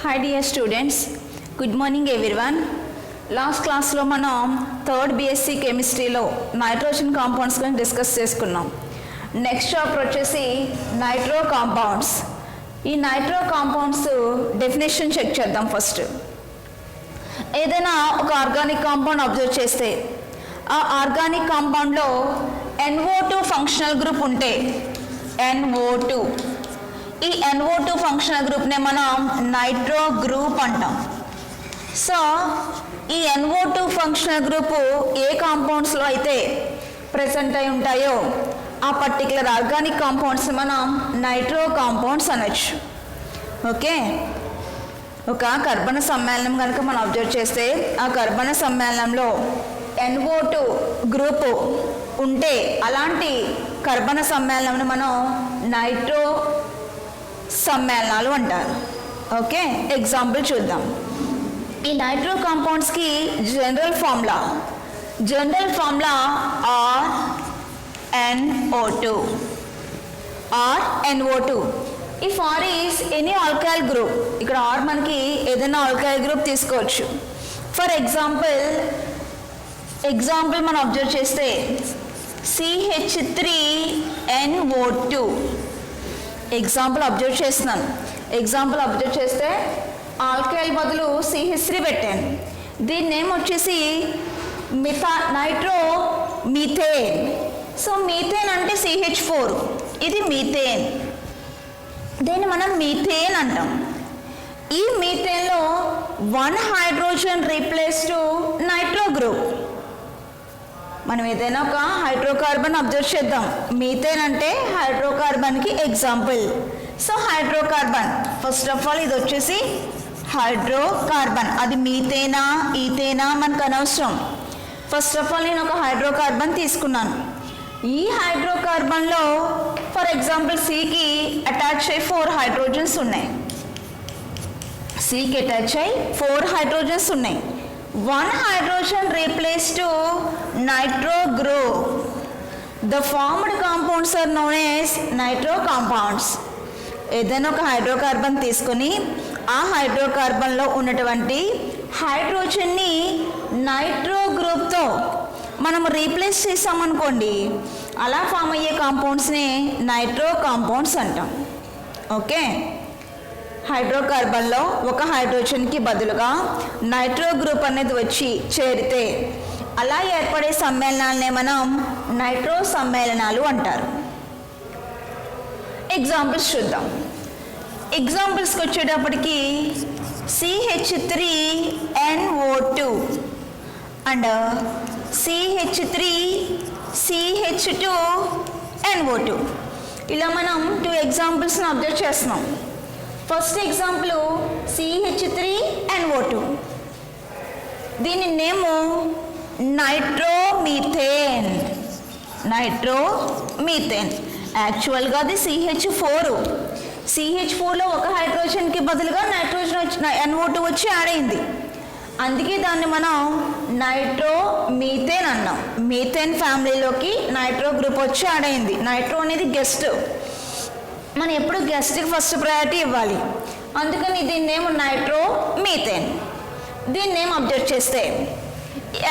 Hi dear students, good morning everyone. Last class lo manam third BSc chemistry lo nitrogen compounds guరించి discuss చేసుకున్నాం. Next chapter వచ్చేసి nitro compounds. ఈ nitro compounds definition check చేద్దాం. First ఏదైనా ఒక organic compound observe చేస్తే ఆ organic కాంపౌండ్లో NO2 ఫంక్షనల్ గ్రూప్ ఉంటే NO2 ఈ NO2 ఫంక్షనల్ గ్రూప్నే మనం నైట్రో గ్రూప్ అంటాం. సో ఈ NO2 ఫంక్షనల్ గ్రూపు ఏ కాంపౌండ్స్లో అయితే ప్రెసెంట్ అయి ఉంటాయో ఆ పర్టికులర్ ఆర్గానిక్ కాంపౌండ్స్ మనం నైట్రో కాంపౌండ్స్ అనొచ్చు. ఓకే, ఒక కర్బన సమ్మేళనం కనుక మనం అబ్జర్వ్ చేస్తే ఆ కర్బన సమ్మేళనంలో NO2 గ్రూపు ఉంటే అలాంటి కర్బన సమ్మేళనంను మనం నైట్రో సమ్మేళనాలు అంటారు. ఓకే, ఎగ్జాంపుల్ చూద్దాం. ఈ నైట్రో కాంపౌండ్స్కి general formula NO2. If R is any alkyl group, ఇక్కడ R మనకి ఏదైనా ఆల్కైల్ గ్రూప్ తీసుకోవచ్చు. ఫర్ ఎగ్జాంపుల్ మనం అబ్జర్వ్ చేస్తే CH3NO2 ఎగ్జాంపుల్ అబ్జర్వ్ చేస్తే ఆల్కైల్ బదులు CH3 పెట్టాను. దీని నేమ్ వచ్చేసి నైట్రో మీథేన్. సో మీథేన్ అంటే CH4, ఇది మీథేన్, దీన్ని మనం మీథేన్ అంటాం. ఈ మీథేన్లో 1 hydrogen replace to nitro group. మనం ఏదైనా ఒక హైడ్రోకార్బన్ అబ్జర్వ్ చేద్దాం. మీథేన్ అంటే హైడ్రోకార్బన్కి example. So hydrocarbon first of all ఇది వచ్చేసి హైడ్రోకార్బన్, అది మీథేనా ఈథేనా మనకు అనవసరం. ఫస్ట్ ఆఫ్ ఆల్ నేను ఒక హైడ్రోకార్బన్ తీసుకున్నాను. ఈ హైడ్రోకార్బన్లో ఫర్ ఎగ్జాంపుల్ సికి అటాచ్ అయ్యి 4 హైడ్రోజన్స్ ఉన్నాయి. సికి అటాచ్ అయ్యి 4 హైడ్రోజన్స్ ఉన్నాయి. 1 hydrogen replaced to nitro group. The formed compounds are known as nitro compounds. ఏదైనా ఒక హైడ్రోకార్బన్ తీసుకొని ఆ హైడ్రోకార్బన్లో ఉన్నటువంటి హైడ్రోజన్ని నైట్రో గ్రూప్తో మనం రీప్లేస్ చేసామనుకోండి, అలా ఫామ్ అయ్యే కాంపౌండ్స్ని నైట్రో కాంపౌండ్స్ అంటాం. ఓకే, హైడ్రోకార్బన్లో ఒక హైడ్రోజన్కి బదులుగా నైట్రో గ్రూప్ అనేది వచ్చి చేరితే అలా ఏర్పడే సమ్మేళనాలనే మనం నైట్రో సమ్మేళనాలు అంటారు. ఎగ్జాంపుల్స్ చూద్దాం. ఎగ్జాంపుల్స్కి వచ్చేటప్పటికి CH3NO2 అండ్ CH3CH2NO2 ఇలా మనం 2 ఎగ్జాంపుల్స్ని అబ్జర్వ్ చేస్తున్నాం. ఫస్ట్ ఎగ్జాంపుల్ CH3NO2, దీని నేము నైట్రోమీథేన్. యాక్చువల్గా అది CH4లో ఒక హైడ్రోజన్కి బదులుగా నైట్రోజన్ NO2 వచ్చి యాడ్ అయింది. అందుకే దాన్ని మనం నైట్రోమీథేన్ అన్నాం. మీథేన్ ఫ్యామిలీలోకి నైట్రో గ్రూప్ వచ్చి యాడ్ అయింది. నైట్రో అనేది గెస్ట్, మనం ఎప్పుడు గెస్ట్కి ఫస్ట్ ప్రయారిటీ ఇవ్వాలి. అందుకని దీని నేమ్ నైట్రోమీథేన్. దీని నేమ్ అబ్జర్వ్ చేస్తే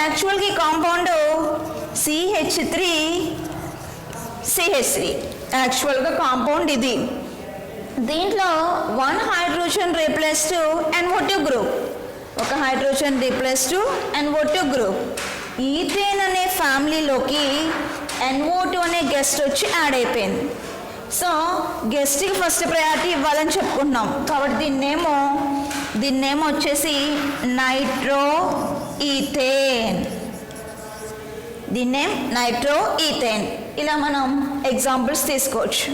యాక్చువల్గా ఈ కాంపౌండ్ CH3CH3 యాక్చువల్గా కాంపౌండ్ ఇది. దీంట్లో 1 hydrogen replace to NO2 group, ఒక hydrogen replace to NO2 group. Ethane అనే ఫ్యామిలీలోకి NO2 అనే గెస్ట్ వచ్చి యాడ్ అయిపోయింది. సో గెస్ట్కి ఫస్ట్ ప్రయారిటీ ఇవ్వాలని చెప్పుకుంటున్నాం కాబట్టి దీని నేమ్ వచ్చేసి నైట్రో ఈథేన్. ఇలా మనం ఎగ్జాంపుల్స్ తీసుకోవచ్చు.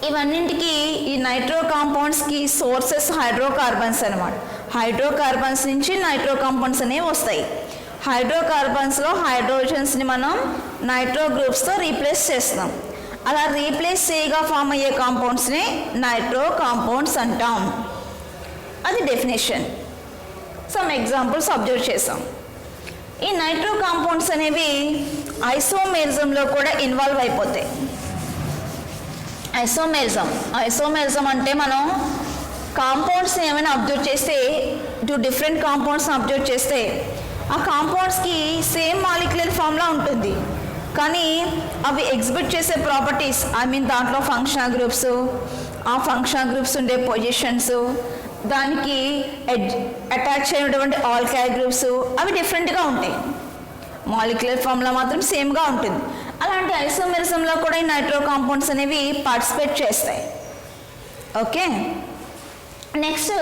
ఇవన్నింటికి ఈ నైట్రో కాంపౌండ్స్కి సోర్సెస్ హైడ్రోకార్బన్స్ అనమాట. హైడ్రోకార్బన్స్ నుంచి నైట్రో కాంపౌండ్స్ అనేవి వస్తాయి. హైడ్రోకార్బన్స్లో హైడ్రోజన్స్ని మనం నైట్రో గ్రూప్స్తో రీప్లేస్ చేస్తాం. అలా రీప్లేస్ చేయగా ఫామ్ అయ్యే కాంపౌండ్స్ని నైట్రో కాంపౌండ్స్ అంటాం. అది డెఫినేషన్. సమ్ ఎగ్జాంపుల్స్ అబ్జర్వ్ చేసాం. ఈ నైట్రో కాంపౌండ్స్ అనేవి ఐసోమెరిజంలో కూడా ఇన్వాల్వ్ అయిపోతాయి. ఐసోమెరిజం అంటే మనం కాంపౌండ్స్ ఏమైనా అబ్జర్వ్ చేస్తే, డిఫరెంట్ కాంపౌండ్స్ అబ్జర్వ్ చేస్తే ఆ కాంపౌండ్స్కి సేమ్ మాలిక్యులర్ ఫార్ములా ఉంటుంది, కానీ అవి ఎగ్జిబిట్ చేసే ప్రాపర్టీస్, దాంట్లో ఫంక్షనల్ గ్రూప్స్, ఆ ఫంక్షనల్ గ్రూప్స్ ఉండే పొజిషన్స్, దానికి అటాచ్ అయినటువంటి ఆల్కైల్ గ్రూప్స్ అవి డిఫరెంట్గా ఉంటాయి. మాలిక్యులర్ ఫార్ములా మాత్రం సేమ్గా ఉంటుంది. అలాంటి ఐసోమెరిజంలో కూడా ఈ నైట్రో కాంపౌండ్స్ అనేవి పార్టిసిపేట్ చేస్తాయి. ఓకే, నెక్స్ట్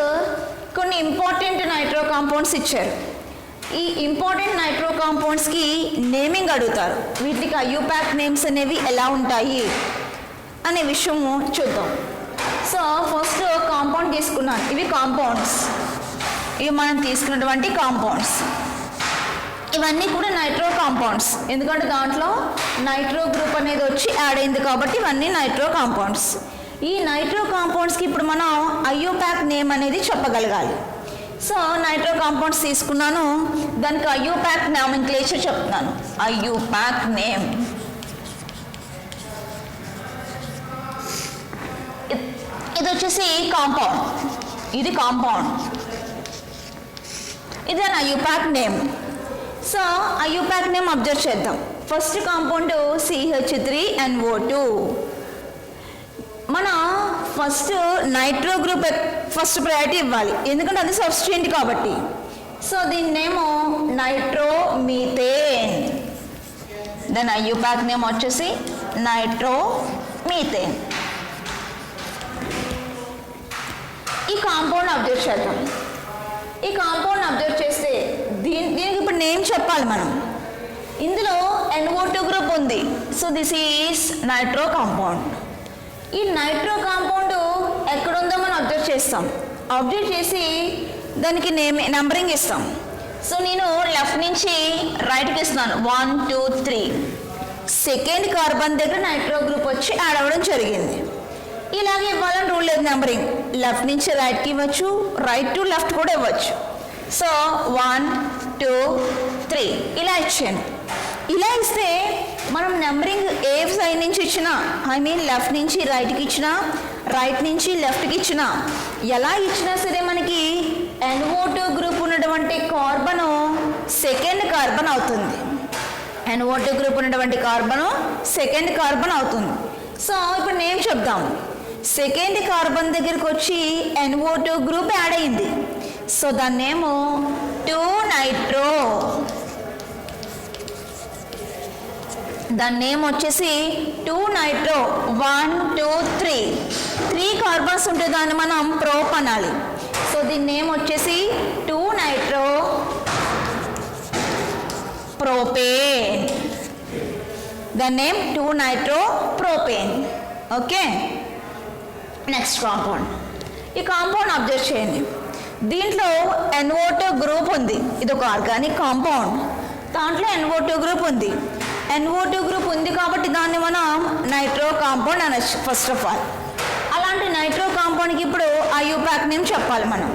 కొన్ని ఇంపార్టెంట్ నైట్రో కాంపౌండ్స్ ఇచ్చారు. ఈ ఇంపార్టెంట్ నైట్రో కాంపౌండ్స్కి నేమింగ్ అడుగుతారు. వీటికి ఐయుపాక్ నేమ్స్ అనేవి ఎలా ఉంటాయి అనే విషయము చూద్దాం. సో ఫస్ట్ కాంపౌండ్ తీసుకున్నాను. ఇవి కాంపౌండ్స్, ఇవి మనం తీసుకున్నటువంటి కాంపౌండ్స్. ఇవన్నీ కూడా నైట్రో కాంపౌండ్స్, ఎందుకంటే దాంట్లో నైట్రో గ్రూప్ అనేది వచ్చి యాడ్ అయింది కాబట్టి ఇవన్నీ నైట్రో కాంపౌండ్స్. ఈ నైట్రో కాంపౌండ్స్కి ఇప్పుడు మనం ఐయుపాక్ నేమ్ అనేది చెప్పగలగాలి. సో నైట్రో కాంపౌండ్స్ తీసుకున్నాను, దానికి ఐయుపాక్ నామెన్క్లేచర్ చెప్తున్నాను. ఐయుపాక్ నేమ్, ఇది వచ్చేసి కాంపౌండ్, ఇది కాంపౌండ్, ఇది నా IUPAC name. So IUPAC name observe చేద్దాం. First compound CH3NO2. మన first nitro group first priority ఇవ్వాలి, ఎందుకంటే అది సబ్స్టిట్యూయెంట్ కాబట్టి. సో దీన్నేమో నైట్రోమీథేన్, దాని ఐయుపాక్ నేమ్ వచ్చేసి నైట్రోమీథేన్. ఈ కాంపౌండ్ అబ్జర్వ్ చేద్దాం. ఈ కాంపౌండ్ అబ్జర్వ్ చేస్తే దీనికి ఇప్పుడు నేమ్ చెప్పాలి మనం. ఇందులో NO2 గ్రూప్ ఉంది, so this is nitro compound. ఈ నైట్రో కాంపౌండ్ ఎక్కడుందో మనం అబ్జర్వ్ చేస్తాం. అబ్జర్వ్ చేసి దానికి నెంబరింగ్ ఇస్తాం. సో నేను లెఫ్ట్ నుంచి రైట్కి ఇస్తున్నాను, 1 2 3. సెకండ్ కార్బన్ దగ్గర నైట్రో గ్రూప్ వచ్చి యాడ్ అవ్వడం జరిగింది. ఇలాగే ఇవ్వాలని రూల్ లేదు. నెంబరింగ్ లెఫ్ట్ నుంచి రైట్కి ఇవ్వచ్చు, రైట్ టు లెఫ్ట్ కూడా ఇవ్వచ్చు. సో 1 2 3 ఇలా ఇచ్చాను. ఇలా ఇస్తే మనం నెంబరింగ్ ఏ సైడ్ నుంచి ఇచ్చినా, లెఫ్ట్ నుంచి రైట్కి ఇచ్చినా, రైట్ నుంచి లెఫ్ట్కి ఇచ్చినా, ఎలా ఇచ్చినా సరే మనకి NO2 గ్రూప్ ఉన్నటువంటి కార్బను సెకండ్ కార్బన్ అవుతుంది. NO2 గ్రూప్ ఉన్నటువంటి కార్బను సెకండ్ కార్బన్ అవుతుంది. సో ఇప్పుడు నేమ్ చెప్దాం. సెకండ్ కార్బన్ దగ్గరికి వచ్చి NO2 గ్రూప్ యాడ్ అయింది. సో దాన్నేమో 2-నైట్రో, దాని నేమ్ వచ్చేసి 2-నైట్రో. 1 2 3 3 కార్బన్స్ ఉంటే దాన్ని మనం ప్రోప్ అనాలి. సో దీని నేమ్ వచ్చేసి 2-నైట్రో ప్రోపేన్. దాని name two nitro propane. Okay, next compound. ఈ కాంపౌండ్ అబ్జర్వ్ చేయండి. దీంట్లో NO2 గ్రూప్ ఉంది, ఇది ఒక ఆర్గానిక్ కాంపౌండ్. దాంట్లో NO2 గ్రూప్ ఉంది. NO2 గ్రూప్ ఉంది కాబట్టి దాన్ని మనం నైట్రో కాంపౌండ్ అనొచ్చు ఫస్ట్ ఆఫ్ ఆల్. అలాంటి నైట్రో కాంపౌండ్కి ఇప్పుడు ఐయుపాక్ నేమ్ చెప్పాలి. మనం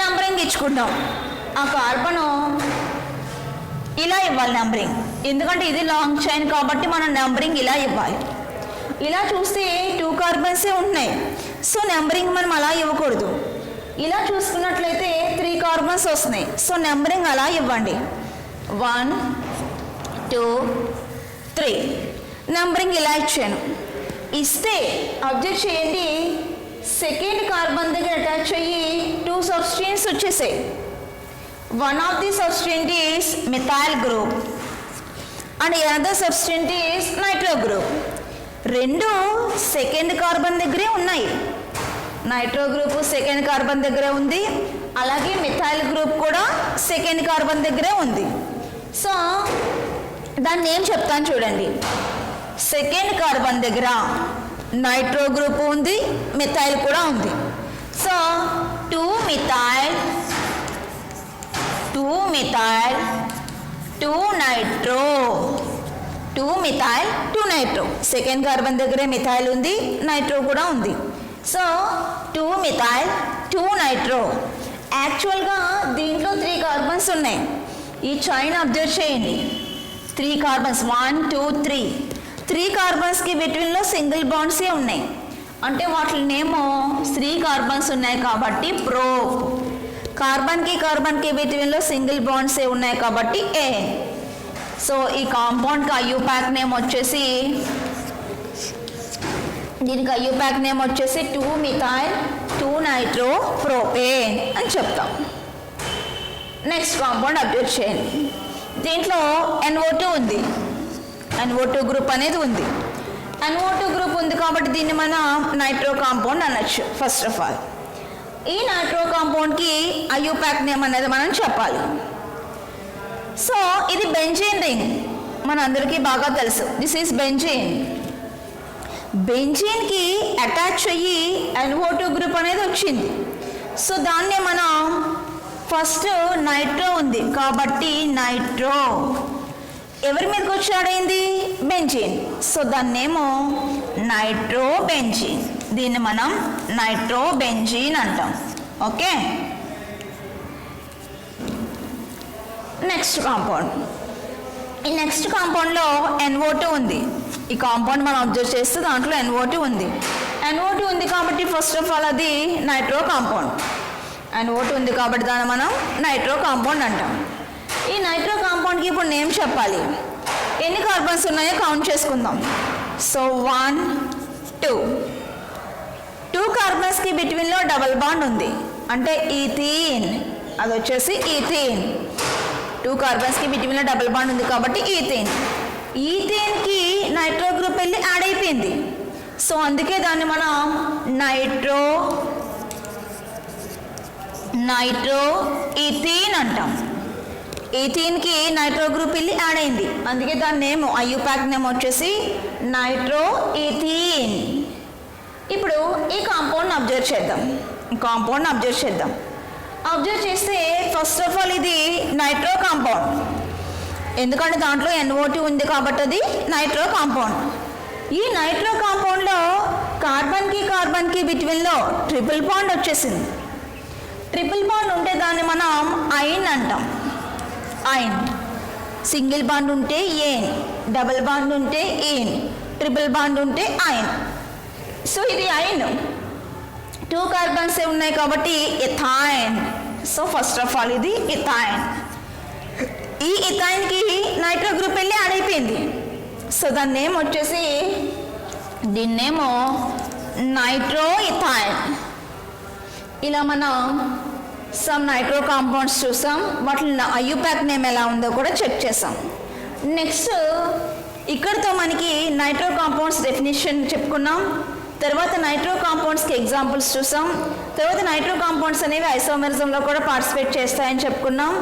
నంబరింగ్ ఇచ్చుకుంటాం. ఆ కార్బను ఇలా ఇవ్వాలి నెంబరింగ్, ఎందుకంటే ఇది లాంగ్ చైన్ కాబట్టి మనం నెంబరింగ్ ఇలా ఇవ్వాలి. ఇలా చూస్తే 2 కార్బన్సే ఉన్నాయి, సో నెంబరింగ్ మనం అలా ఇవ్వకూడదు. ఇలా చూసుకున్నట్లయితే 3 కార్బన్స్ వస్తున్నాయి, సో నెంబరింగ్ అలా ఇవ్వండి. 1 2 3 నెంబరింగ్ ఇలా ఇచ్చాను. ఇస్తే అబ్జర్వ్ చేయండి, సెకండ్ కార్బన్ దగ్గర అటాచ్ అయ్యి 2 సబ్స్టిట్యూయెంట్స్ వచ్చేసాయి. One of the substituent is methyl group and another substituent is nitro group. రెండు సెకండ్ కార్బన్ దగ్గరే ఉన్నాయి. నైట్రో గ్రూప్ సెకండ్ కార్బన్ దగ్గరే ఉంది, అలాగే మిథైల్ గ్రూప్ కూడా సెకండ్ కార్బన్ దగ్గరే ఉంది. సో దాన్ని ఏం చెప్తాను చూడండి. సెకండ్ కార్బన్ దగ్గర నైట్రో గ్రూప్ ఉంది, మిథైల్ కూడా ఉంది. So 2 methyl 2 nitro 2 methyl 2 nitro. Second carbon దగ్గరే మిథైల్ ఉంది, నైట్రో కూడా ఉంది. So 2 methyl 2 nitro. యాక్చువల్గా దీంట్లో 3 కార్బన్స్ ఉన్నాయి. ఈ చైన్ అబ్జర్వ్ చేయండి, 3 కార్బన్స్ 1 2 3. 3 కార్బన్స్కి బిట్వీన్లో సింగిల్ బాండ్సే ఉన్నాయి, అంటే వాటి నేమో 3 కార్బన్స్ ఉన్నాయి కాబట్టి ప్రో. కార్బన్కి బిట్వీన్లో సింగిల్ బాండ్స్ ఉన్నాయి కాబట్టి ఏ. సో ఈ కాంపౌండ్కి ఐయుపాక్ నేమ్ వచ్చేసి, దీనికి ఐయుపాక్ నేమ్ వచ్చేసి 2-మిథైల్ 2-నైట్రోప్రోపేన్ అని చెప్తాం. నెక్స్ట్ కాంపౌండ్ అబ్జర్వ్ చేయండి. దీంట్లో NO2 ఉంది, NO2 గ్రూప్ అనేది ఉంది. NO2 గ్రూప్ ఉంది కాబట్టి దీన్ని మనం నైట్రో కాంపౌండ్ అనొచ్చు. ఫస్ట్ ఆఫ్ ఆల్ ఈ నైట్రో కాంపౌండ్కి ఐయుపాక్ నేమ్ అనేది మనం చెప్పాలి. సో ఇది బెంజీన్ రింగ్, మనందరికీ బాగా తెలుసు. This is benzene. బెంజీన్కి అటాచ్ అయ్యి NO2 గ్రూప్ అనేది వచ్చింది. సో దాన్నే మనం ఫస్ట్ నైట్రో ఉంది కాబట్టి నైట్రో. ఎవరి మీదకి వచ్చాడైంది? బెంజీన్. సో దాన్నేమో నైట్రో బెంజీన్. దీన్ని మనం నైట్రో బెంజీన్ అంటాం. Okay, next compound. ఈ నెక్స్ట్ కాంపౌండ్లో NO2 ఉంది. ఈ కాంపౌండ్ మనం అబ్జర్వ్ చేస్తే దాంట్లో NO2 ఉంది. NO2 ఉంది కాబట్టి ఫస్ట్ ఆఫ్ ఆల్ అది నైట్రో కాంపౌండ్. NO2 ఉంది కాబట్టి దాన్ని మనం నైట్రో కాంపౌండ్ అంటాం. ఈ నైట్రో కాంపౌండ్కి ఇప్పుడు నేమ్ చెప్పాలి. ఎన్ని కార్బన్స్ ఉన్నాయో కౌంట్ చేసుకుందాం. సో 1 2 కార్బన్స్కి బిట్వీన్లో డబల్ బాండ్ ఉంది అంటే ఈథీన్. అది వచ్చేసి ఈథీన్. 2 కార్బన్స్కి బిట్వీన్లో డబల్ బాండ్ ఉంది కాబట్టి ఈథీన్. ఈథేన్కి నైట్రో గ్రూప్ వెళ్ళి యాడ్ అయిపోయింది. సో అందుకే దాన్ని మనం నైట్రో ఈథీన్ అంటాం. ఈథీన్కి నైట్రో గ్రూప్ వెళ్ళి యాడ్ అయింది, అందుకే దాని నేమ్ ఐయుపాక్ నేమ్ వచ్చేసి నైట్రో ఈథీన్. ఇప్పుడు ఈ కాంపౌండ్ అబ్జర్వ్ చేద్దాం. అబ్జర్వ్ చేస్తే ఫస్ట్ ఆఫ్ ఆల్ ఇది నైట్రో కాంపౌండ్, ఎందుకంటే దాంట్లో NO2 ఉంది కాబట్టి అది నైట్రో కాంపౌండ్. ఈ నైట్రో కాంపౌండ్లో కార్బన్కి బిట్వీన్లో ట్రిపుల్ బాండ్ వచ్చేసింది. ట్రిపుల్ బాండ్ ఉంటే దాన్ని మనం ఐన్ అంటాం. ఐన్. సింగిల్ బాండ్ ఉంటే ఏన్, డబుల్ బాండ్ ఉంటే ఈన్, ట్రిపుల్ బాండ్ ఉంటే ఐన్. సో ఇది ఐన్. 2 కార్బన్స్ ఉన్నాయి కాబట్టి ethyne. So first of all ఇది ఇథైన్. ఈ ఇథైన్కి నైట్రో గ్రూప్ వెళ్ళి యాడ్ అయిపోయింది. సో దాని నేమ్ వచ్చేసి, దీన్నేమో నైట్రో ఇథైన్. ఇలా మనం సమ్ నైట్రో కాంపౌండ్స్ చూసాం, వాటి ఐయుపాక్ నేమ్ ఎలా ఉందో కూడా చెక్ చేసాం. నెక్స్ట్ ఇక్కడితో మనకి నైట్రో కాంపౌండ్స్ డెఫినేషన్ చెప్పుకున్నాం. తర్వాత నైట్రో కాంపౌండ్స్కి ఎగ్జాంపుల్స్ చూసాం. తర్వాత నైట్రో కాంపౌండ్స్ అనేవి ఐసోమెరిజంలో కూడా పార్టిసిపేట్ చేస్తాయని చెప్పుకున్నాం.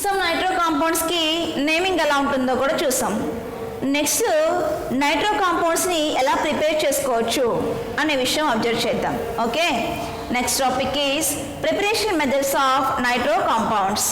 సమ్ నైట్రో కాంపౌండ్స్కి నేమింగ్ ఎలా ఉంటుందో కూడా చూసాం. నెక్స్ట్ నైట్రో కాంపౌండ్స్ని ఎలా ప్రిపేర్ చేసుకోవచ్చు అనే విషయం అబ్జర్వ్ చేద్దాం. Okay, next topic is preparation methods of nitro compounds.